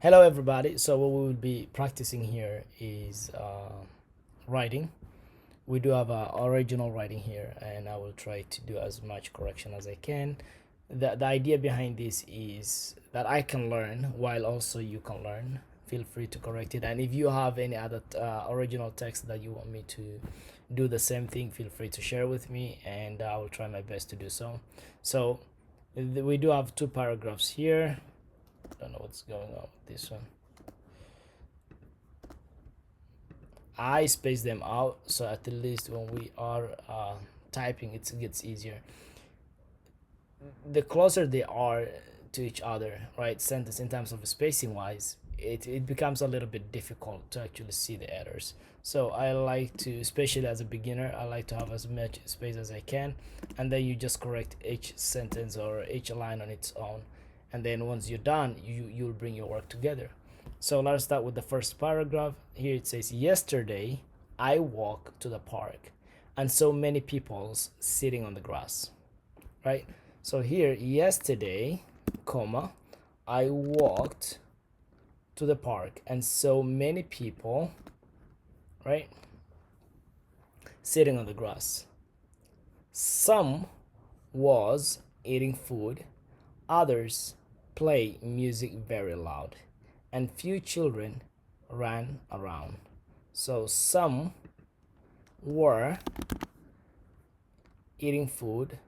Hello, everybody. So what we will be practicing here is writing. We do have original writing here, and I will try to do as much correction as I can. The idea behind this is that I can learn while also you can learn. Feel free to correct it, and if you have any other original text that you want me to do the same thing, feel free to share with me, and I will try my best to do so. So we do have two paragraphs here. Don't know what's going on with this one. I space them out so at least when we are typing it gets easier. The closer they are to each other, right, sentence in terms of spacing wise, it becomes a little bit difficult to actually see the errors. So I like to, especially as a beginner, I like to have as much space as I can, and then you just correct each sentence or each line on its own, and then once you're done, you'll bring your work together. So let's start with the first paragraph. Here it says, yesterday I walked to the park and saw many people sitting on the grass, right? So here, yesterday, comma, I walked to the park and saw many people, right, sitting on the grass. Some was eating food, others play music very loud, and few children ran around. So some were eating food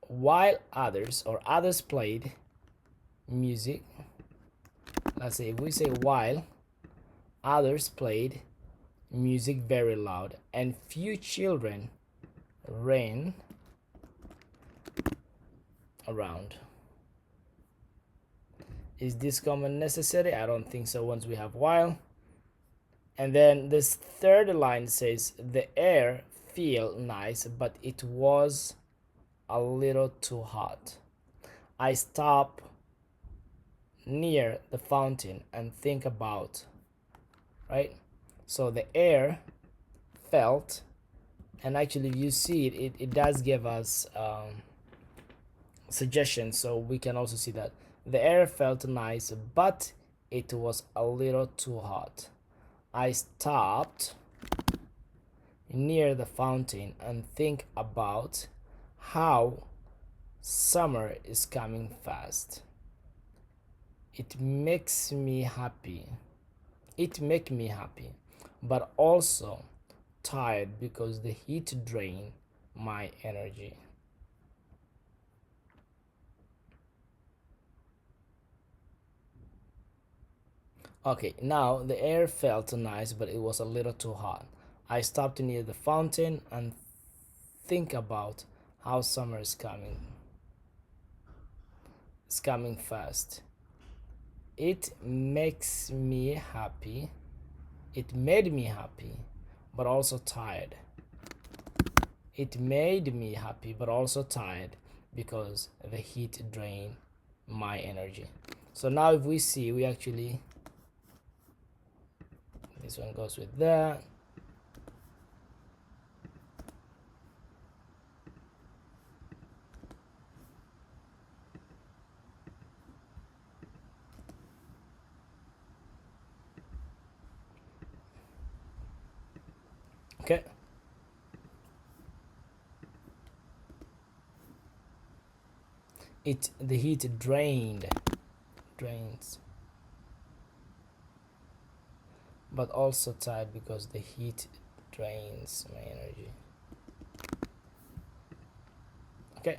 while others played music. Let's say if we say while others played music very loud and few children ran around. Is this comment necessary? I don't think so once we have while. And then this third line says the air felt nice but it was a little too hot. I stopped near the fountain and think about, right? So the air felt, and actually if you see it does give us suggestions, so we can also see that the air felt nice but it was a little too hot. I stopped near the fountain and think about how summer is coming fast. It makes me happy. It make me happy, but also tired because the heat drain my energy. Okay, now the air felt nice, but it was a little too hot. I stopped near the fountain and think about how summer is coming. It's coming fast. It makes me happy. It made me happy, but also tired. It made me happy, but also tired because the heat drained my energy. So now if we see, we actually, this one goes with that. Okay. The heat drains, but also tired because the heat drains my energy. Okay,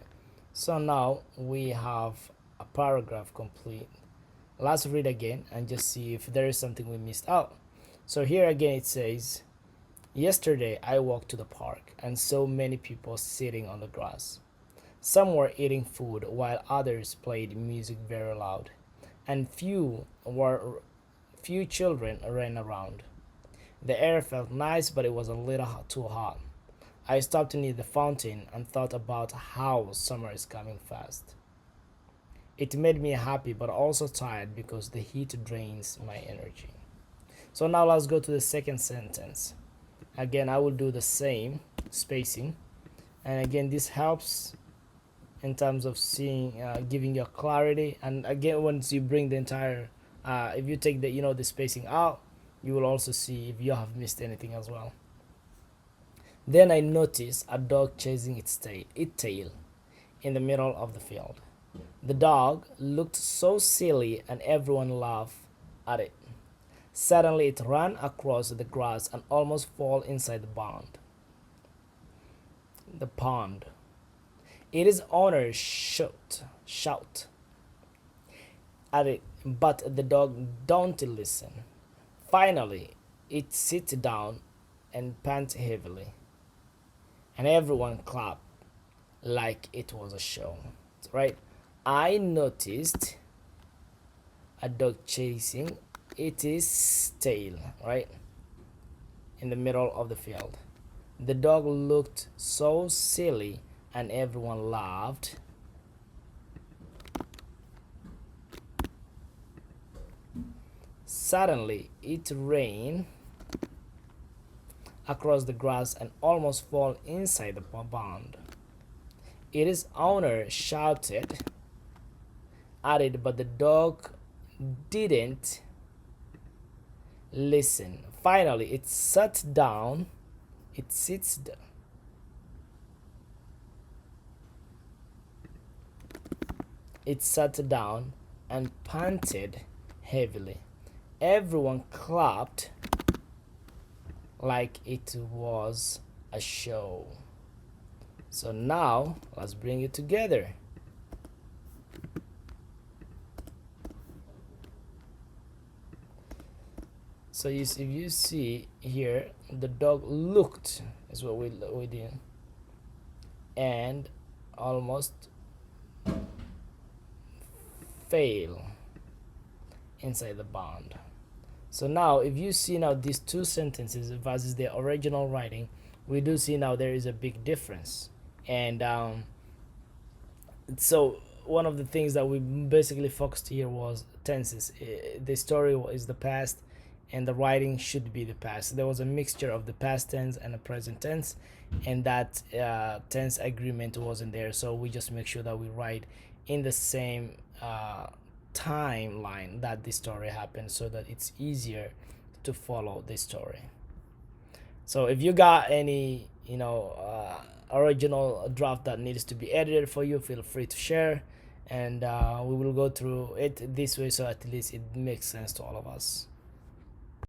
so now we have a paragraph complete. Let's read again and just see if there is something we missed out. So here again it says, yesterday I walked to the park and saw many people sitting on the grass. Some were eating food while others played music very loud, and few children ran around. The air felt nice, but it was a little too hot. I stopped near the fountain and thought about how summer is coming fast. It made me happy but also tired because the heat drains my energy. So now let's go to the second sentence. Again, I will do the same spacing, and again this helps in terms of seeing, giving you clarity. And again, once you bring the entire If you take the the spacing out, you will also see if you have missed anything as well. Then I noticed a dog chasing its tail in the middle of the field. The dog looked so silly and everyone laughed at it. Suddenly it ran across the grass and almost fell inside the pond. The pond. Its owner shout at it, but the dog don't listen. Finally, it sits down and pants heavily, and everyone clapped like it was a show. Right? I noticed a dog chasing its tail, right, in the middle of the field. The dog looked so silly and everyone laughed. Suddenly, it ran across the grass and almost fell inside the pond. Its owner shouted at it, but the dog didn't listen. Finally, it sat down. It sits down. It sat down and panted heavily. Everyone clapped like it was a show. So now let's bring it together. So if you see here, the dog looked is what we did, and almost fail inside the bond. So now if you see now these two sentences versus the original writing, we do see now there is a big difference. And so one of the things that we basically focused here was tenses. The story is the past and the writing should be the past. There was a mixture of the past tense and the present tense, and that tense agreement wasn't there, so we just make sure that we write in the same timeline that the story happened, so that it's easier to follow the story. So if you got any original draft that needs to be edited for you, feel free to share, and we will go through it this way so at least it makes sense to all of us.